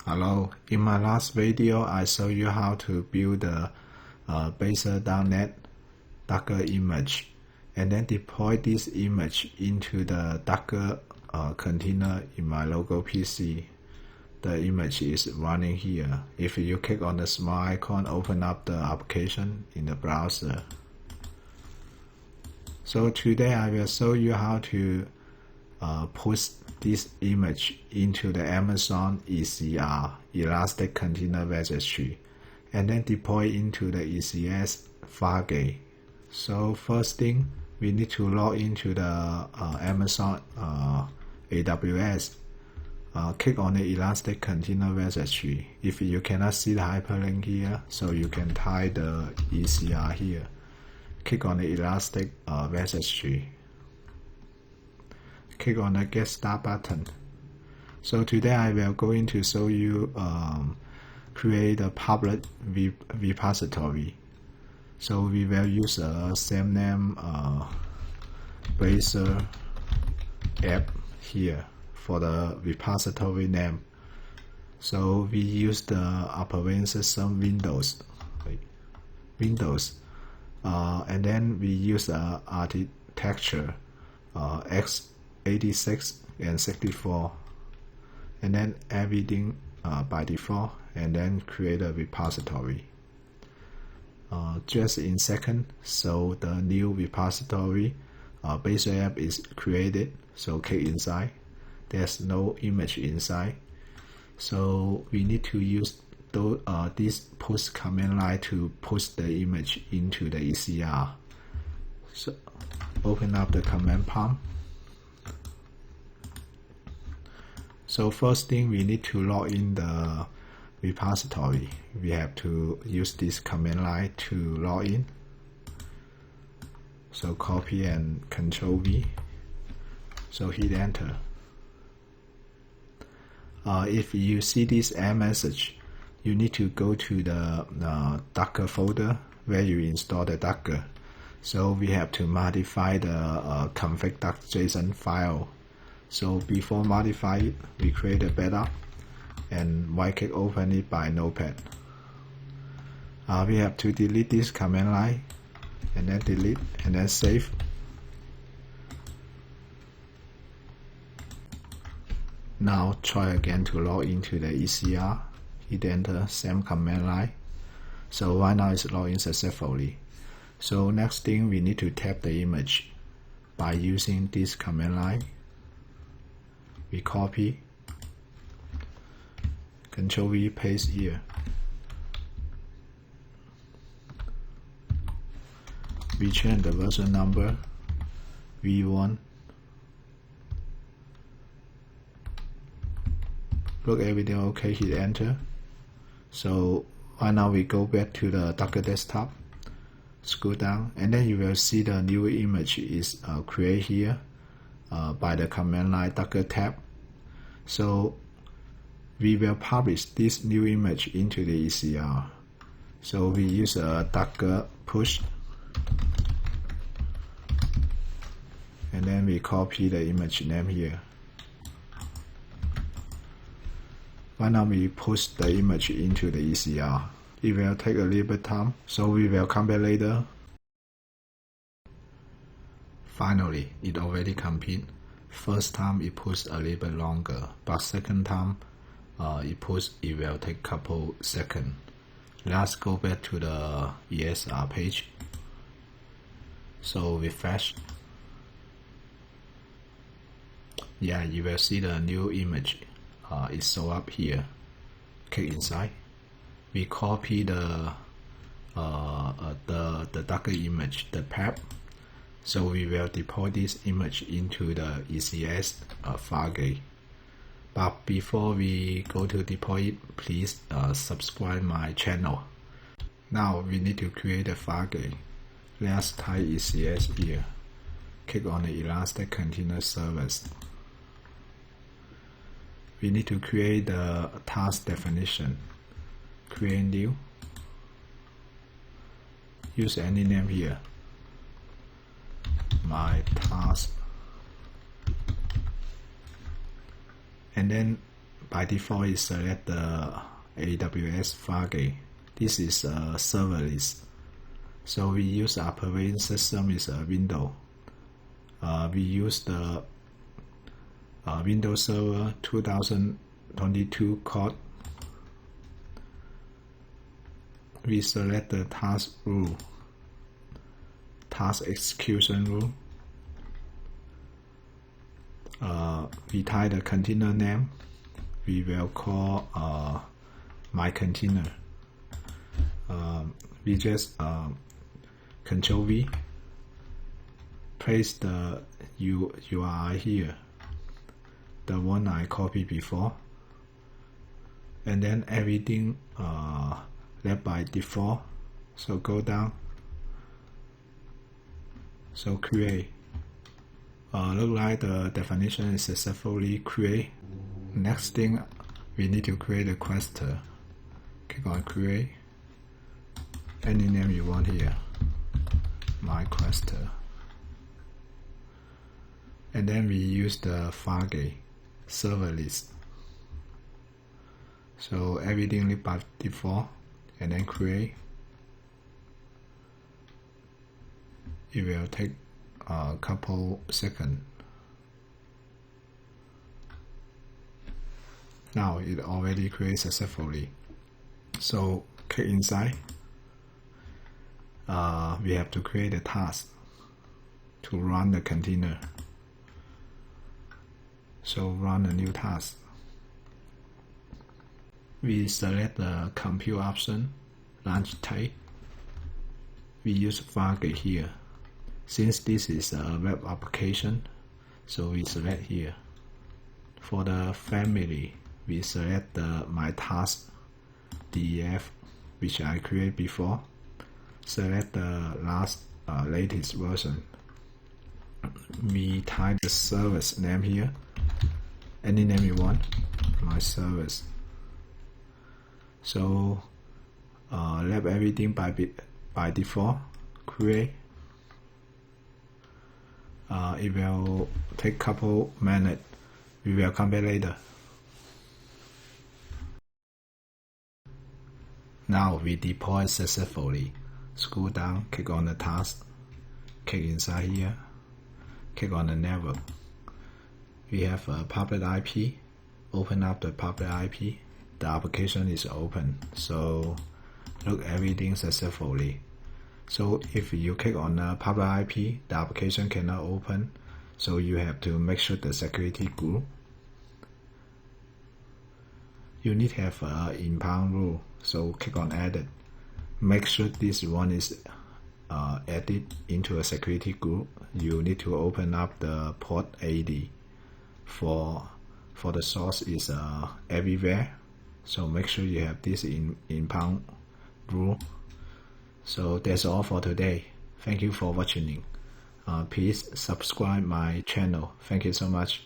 Hello, in my last video I showed you how to build the Blazor.net Docker image and then deploy this image into the Docker container in my local PC. The image is running here. If you click on the small icon, open up the application in the browser. So today I will show you how to push this image into the Amazon ECR, Elastic Container Registry, and then deploy into the ECS Fargate. So first thing, we need to log into the Amazon AWS. Click on the Elastic Container Registry. If you cannot see the hyperlink here, so you can type the ECR here. Click on the Elastic Registry. Click on the Get Start button. So today I will going to show you create a public repository. So we will use a same name Blazor app here for the repository name. So we use the operating system Windows, and then we use the architecture x86 and 64, and then everything by default, and then create a repository. Just in second, so the new repository Blazor app is created. So click inside. There's no image inside, so we need to use this push command line to push the image into the ECR. So open up the command prompt. So first thing, we need to log in the repository. We have to use this command line to log in. So copy and Control V. So hit enter. If you see this error message, you need to go to the Docker folder where you install the Docker. So we have to modify the config.json file. So before modify it, we create a backup and right click open it by Notepad. We have to delete this command line and then delete and then save. Now try again to log into the ECR. Hit enter, same command line. So right now it's logged in successfully. So next thing, we need to tap the image by using this command line. We copy, Control V, paste here. We change the version number V1. Look, everything okay, hit enter. So right now we go back to the Docker desktop, scroll down, and then you will see the new image is created here by the command line Docker tab. So we will publish this new image into the ECR. So we use a Docker push, and then we copy the image name here. Right now we push the image into the ECR. It will take a little bit of time, so we will come back later. Finally, it already complete. First time it pushed a little bit longer, but second time it will take couple seconds. Let's go back to the ESR page. So refresh. Yeah, you will see the new image. It show up here. Click inside. We copy the Docker image, the path. So we will deploy this image into the ECS Fargate. But before we go to deploy it, please subscribe my channel. Now we need to create a Fargate. Let's type ECS here. Click on the Elastic Container Service. We need to create the task definition. Create new. Use any name here. My task. And then by default is select the AWS Fargate. This is a serverless. So we use operating system is a Windows. We use the Windows Server 2022 code. We select the task rule, task execution rule. We type the container name. We will call my container. We just Control V, place the URI here, the one I copied before, and then everything left by default. So go down. So create. Look like the definition is successfully create. Next thing, we need to create a cluster. Click on create. Any name you want here. My cluster. And then we use the Fargate serverless. So everything live by default, and then create. It will take a couple seconds. Now it already created successfully. So click inside. We have to create a task to run the container. So run a new task. We select the compute option, launch type. We use Fargate here. Since this is a web application, so we select here. For the family, we select the my task DEF, which I created before. Select the latest version. We type the service name here. Any name you want. My service. So leave everything by default. Create. It will take couple minutes. We will come back later. Now we deploy successfully. Scroll down, click on the task, click inside here, click on the network. We have a public IP. Open up the public IP. The application is open. So look everything successfully. So if you click on the public IP, the application cannot open. So you have to make sure the security group. You need to have an impound rule. So click on edit. Make sure this one is added into a security group. You need to open up the port 80 for the source is everywhere. So make sure you have this impound rule. So that's all for today. Thank you for watching. Please subscribe my channel. Thank you so much.